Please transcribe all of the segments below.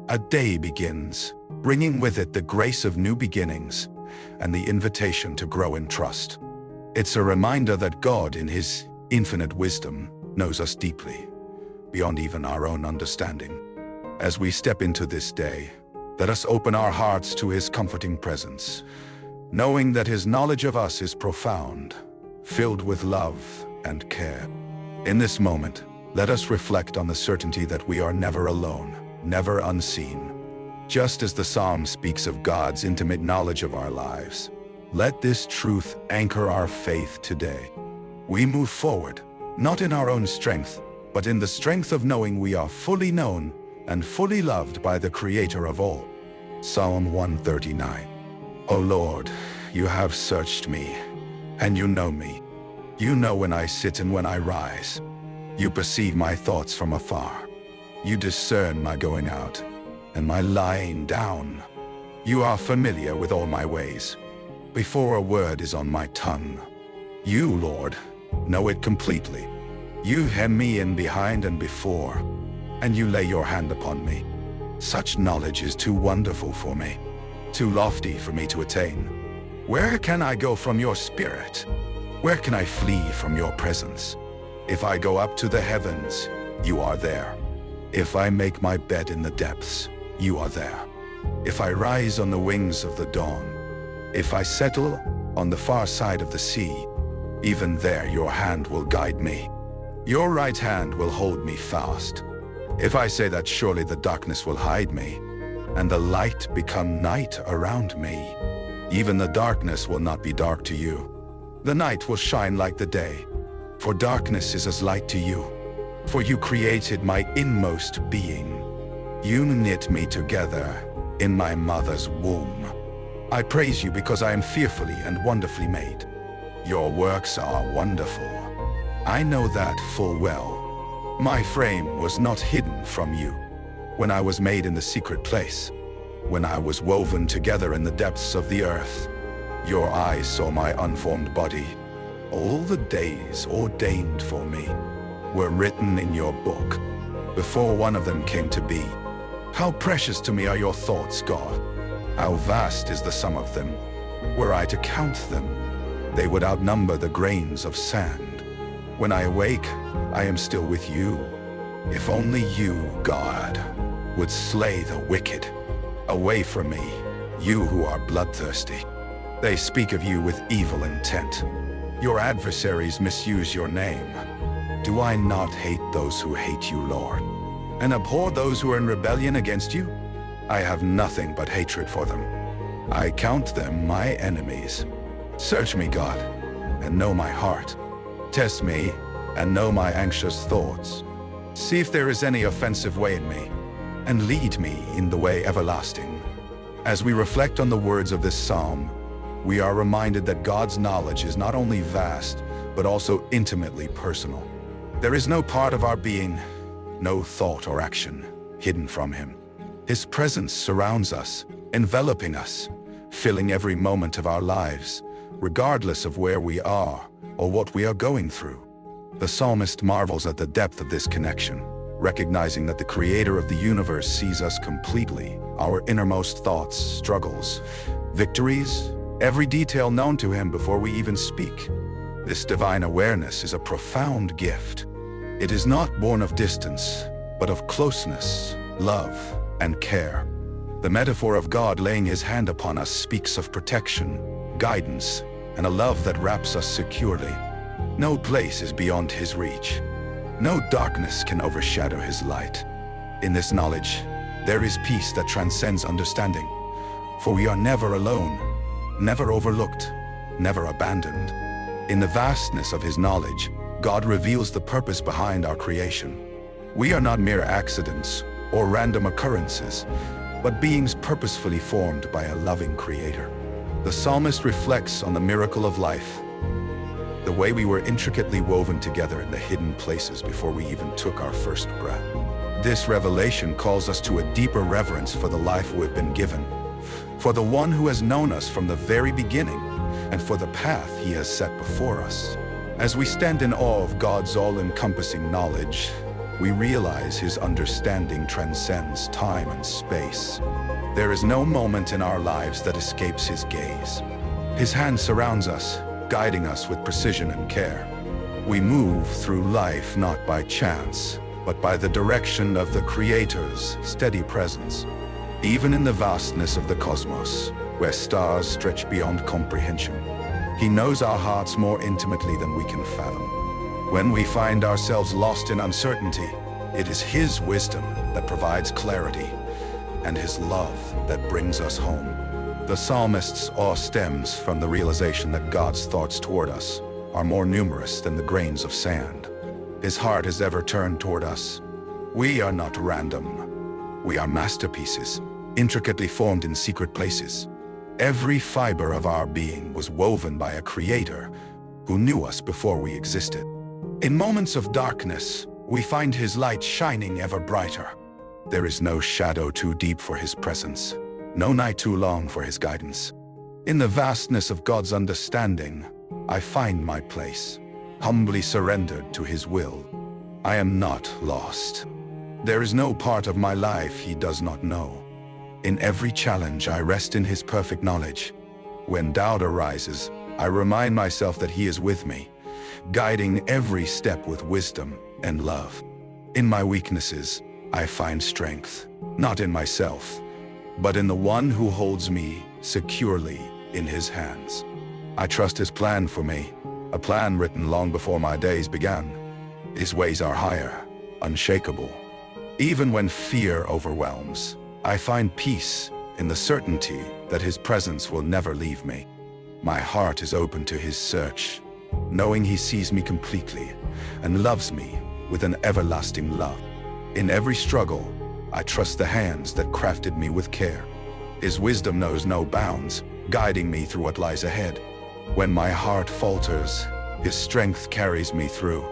A day begins, bringing with it the grace of new beginnings and the invitation to grow in trust. It's a reminder that God, in His infinite wisdom, knows us deeply, beyond even our own understanding. As we step into this day, let us open our hearts to His comforting presence, knowing that His knowledge of us is profound, filled with love and care. In this moment, let us reflect on the certainty that we are never alone, never unseen. Just as the Psalm speaks of God's intimate knowledge of our lives, let this truth anchor our faith today. We move forward, not in our own strength, but in the strength of knowing we are fully known and fully loved by the Creator of all. Psalm 139. O Lord, you have searched me, and you know me. You know when I sit and when I rise. You perceive my thoughts from afar. You discern my going out and my lying down. You are familiar with all my ways. Before a word is on my tongue, you, Lord, know it completely. You hem me in behind and before, and you lay your hand upon me. Such knowledge is too wonderful for me, too lofty for me to attain. Where can I go from your spirit? Where can I flee from your presence? If I go up to the heavens, you are there. If I make my bed in the depths, you are there. If I rise on the wings of the dawn, if I settle on the far side of the sea, even there your hand will guide me. Your right hand will hold me fast. If I say that surely the darkness will hide me, and the light become night around me, even the darkness will not be dark to you. The night will shine like the day, for darkness is as light to you. For you created my inmost being. You knit me together in my mother's womb. I praise you because I am fearfully and wonderfully made. Your works are wonderful. I know that full well. My frame was not hidden from you when I was made in the secret place, when I was woven together in the depths of the earth. Your eyes saw my unformed body. All the days ordained for me were written in your book, before one of them came to be. How precious to me are your thoughts, God. How vast is the sum of them. Were I to count them, they would outnumber the grains of sand. When I awake, I am still with you. If only you, God, would slay the wicked. Away from me, you who are bloodthirsty. They speak of you with evil intent. Your adversaries misuse your name. Do I not hate those who hate you, Lord, and abhor those who are in rebellion against you? I have nothing but hatred for them. I count them my enemies. Search me, God, and know my heart. Test me and know my anxious thoughts. See if there is any offensive way in me, and lead me in the way everlasting. As we reflect on the words of this psalm, we are reminded that God's knowledge is not only vast, but also intimately personal. There is no part of our being, no thought or action, hidden from Him. His presence surrounds us, enveloping us, filling every moment of our lives, regardless of where we are or what we are going through. The psalmist marvels at the depth of this connection, recognizing that the Creator of the universe sees us completely, our innermost thoughts, struggles, victories, every detail known to Him before we even speak. This divine awareness is a profound gift. It is not born of distance, but of closeness, love, and care. The metaphor of God laying His hand upon us speaks of protection, guidance, and a love that wraps us securely. No place is beyond His reach. No darkness can overshadow His light. In this knowledge, there is peace that transcends understanding, for we are never alone, never overlooked, never abandoned. In the vastness of His knowledge, God reveals the purpose behind our creation. We are not mere accidents or random occurrences, but beings purposefully formed by a loving Creator. The psalmist reflects on the miracle of life, the way we were intricately woven together in the hidden places before we even took our first breath. This revelation calls us to a deeper reverence for the life we've been given, for the one who has known us from the very beginning, and for the path He has set before us. As we stand in awe of God's all-encompassing knowledge, we realize his understanding transcends time and space. There is no moment in our lives that escapes his gaze. His hand surrounds us, guiding us with precision and care. We move through life not by chance, but by the direction of the Creator's steady presence. Even in the vastness of the cosmos, where stars stretch beyond comprehension, he knows our hearts more intimately than we can fathom. When we find ourselves lost in uncertainty, it is his wisdom that provides clarity, and his love that brings us home. The psalmist's awe stems from the realization that God's thoughts toward us are more numerous than the grains of sand. His heart is ever turned toward us. We are not random. We are masterpieces, intricately formed in secret places. Every fiber of our being was woven by a creator who knew us before we existed. In moments of darkness, we find his light shining ever brighter. There is no shadow too deep for his presence, no night too long for his guidance. In the vastness of God's understanding, I find my place, humbly surrendered to his will. I am not lost. There is no part of my life he does not know. In every challenge, I rest in his perfect knowledge. When doubt arises, I remind myself that he is with me, guiding every step with wisdom and love. In my weaknesses, I find strength, not in myself, but in the one who holds me securely in his hands. I trust his plan for me, a plan written long before my days began. His ways are higher, unshakable. Even when fear overwhelms, I find peace in the certainty that his presence will never leave me. My heart is open to his search, knowing he sees me completely and loves me with an everlasting love. In every struggle, I trust the hands that crafted me with care. His wisdom knows no bounds, guiding me through what lies ahead. When my heart falters, his strength carries me through.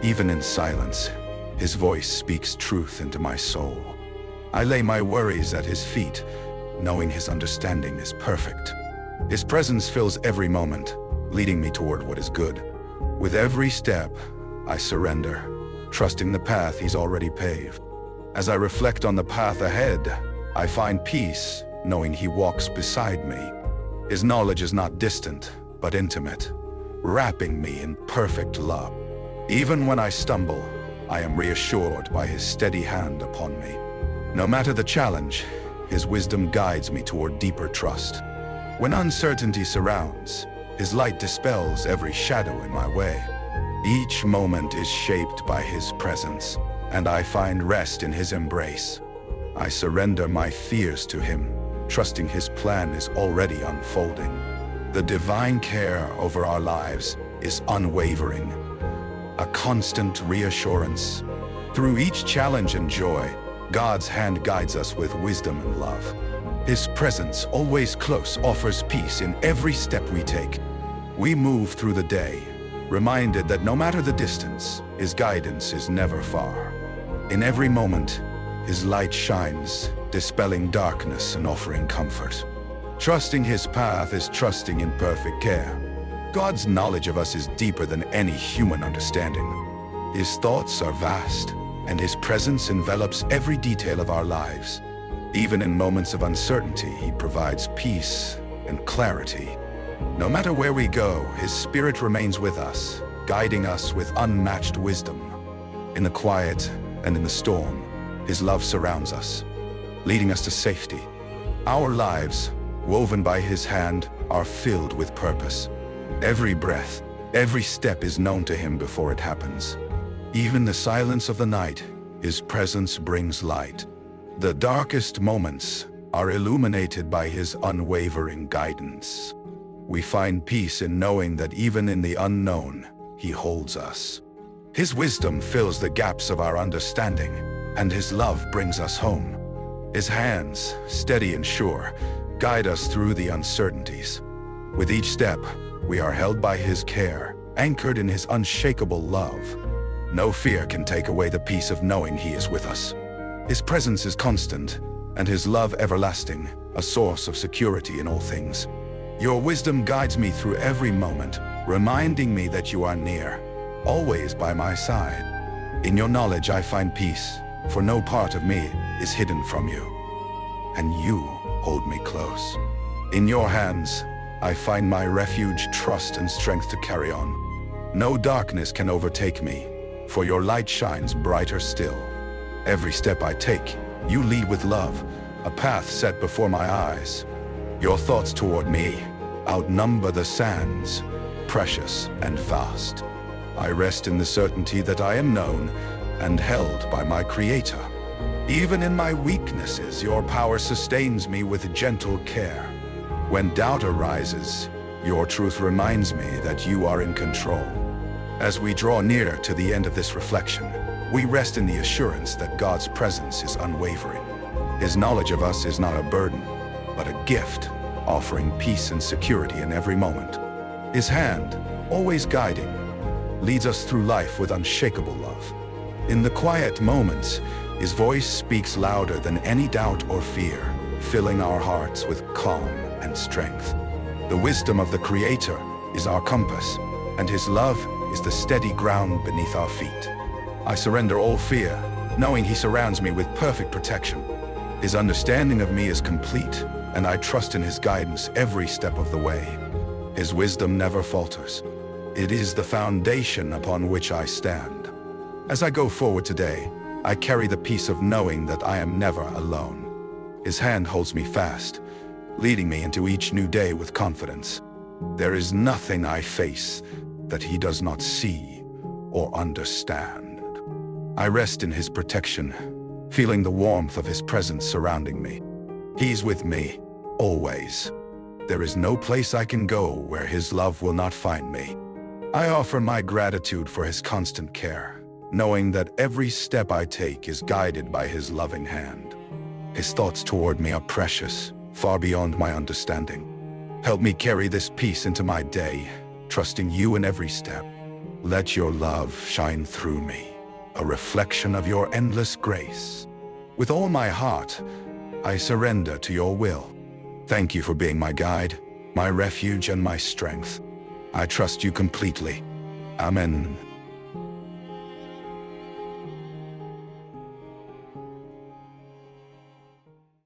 Even in silence, his voice speaks truth into my soul. I lay my worries at his feet, knowing his understanding is perfect. His presence fills every moment, leading me toward what is good. With every step, I surrender, trusting the path he's already paved. As I reflect on the path ahead, I find peace, knowing he walks beside me. His knowledge is not distant, but intimate, wrapping me in perfect love. Even when I stumble, I am reassured by his steady hand upon me. No matter the challenge, his wisdom guides me toward deeper trust. When uncertainty surrounds, his light dispels every shadow in my way. Each moment is shaped by his presence, and I find rest in his embrace. I surrender my fears to him, trusting his plan is already unfolding. The divine care over our lives is unwavering, a constant reassurance. Through each challenge and joy, God's hand guides us with wisdom and love. His presence, always close, offers peace in every step we take. We move through the day, reminded that no matter the distance, his guidance is never far. In every moment, his light shines, dispelling darkness and offering comfort. Trusting his path is trusting in perfect care. God's knowledge of us is deeper than any human understanding. His thoughts are vast, and his presence envelops every detail of our lives. Even in moments of uncertainty, he provides peace and clarity. No matter where we go, his spirit remains with us, guiding us with unmatched wisdom. In the quiet and in the storm, his love surrounds us, leading us to safety. Our lives, woven by his hand, are filled with purpose. Every breath, every step is known to him before it happens. Even the silence of the night, his presence brings light. The darkest moments are illuminated by his unwavering guidance. We find peace in knowing that even in the unknown, he holds us. His wisdom fills the gaps of our understanding, and his love brings us home. His hands, steady and sure, guide us through the uncertainties. With each step, we are held by his care, anchored in his unshakable love. No fear can take away the peace of knowing he is with us. His presence is constant, and his love everlasting, a source of security in all things. Your wisdom guides me through every moment, reminding me that you are near, always by my side. In your knowledge I find peace, for no part of me is hidden from you. And you hold me close. In your hands, I find my refuge, trust, and strength to carry on. No darkness can overtake me, for your light shines brighter still. Every step I take, you lead with love, a path set before my eyes. Your thoughts toward me outnumber the sands, precious and vast. I rest in the certainty that I am known and held by my Creator. Even in my weaknesses, your power sustains me with gentle care. When doubt arises, your truth reminds me that you are in control. As we draw near to the end of this reflection, we rest in the assurance that God's presence is unwavering. His knowledge of us is not a burden, but a gift, offering peace and security in every moment. His hand, always guiding, leads us through life with unshakable love. In the quiet moments, His voice speaks louder than any doubt or fear, filling our hearts with calm and strength. The wisdom of the Creator is our compass, and His love is the steady ground beneath our feet. I surrender all fear, knowing He surrounds me with perfect protection. His understanding of me is complete, and I trust in His guidance every step of the way. His wisdom never falters. It is the foundation upon which I stand. As I go forward today, I carry the peace of knowing that I am never alone. His hand holds me fast, leading me into each new day with confidence. There is nothing I face that He does not see or understand. I rest in His protection, feeling the warmth of His presence surrounding me. He's with me, always. There is no place I can go where His love will not find me. I offer my gratitude for His constant care, knowing that every step I take is guided by His loving hand. His thoughts toward me are precious, far beyond my understanding. Help me carry this peace into my day, trusting You in every step. Let Your love shine through me, a reflection of Your endless grace. With all my heart, I surrender to Your will. Thank You for being my guide, my refuge, and my strength. I trust You completely. Amen.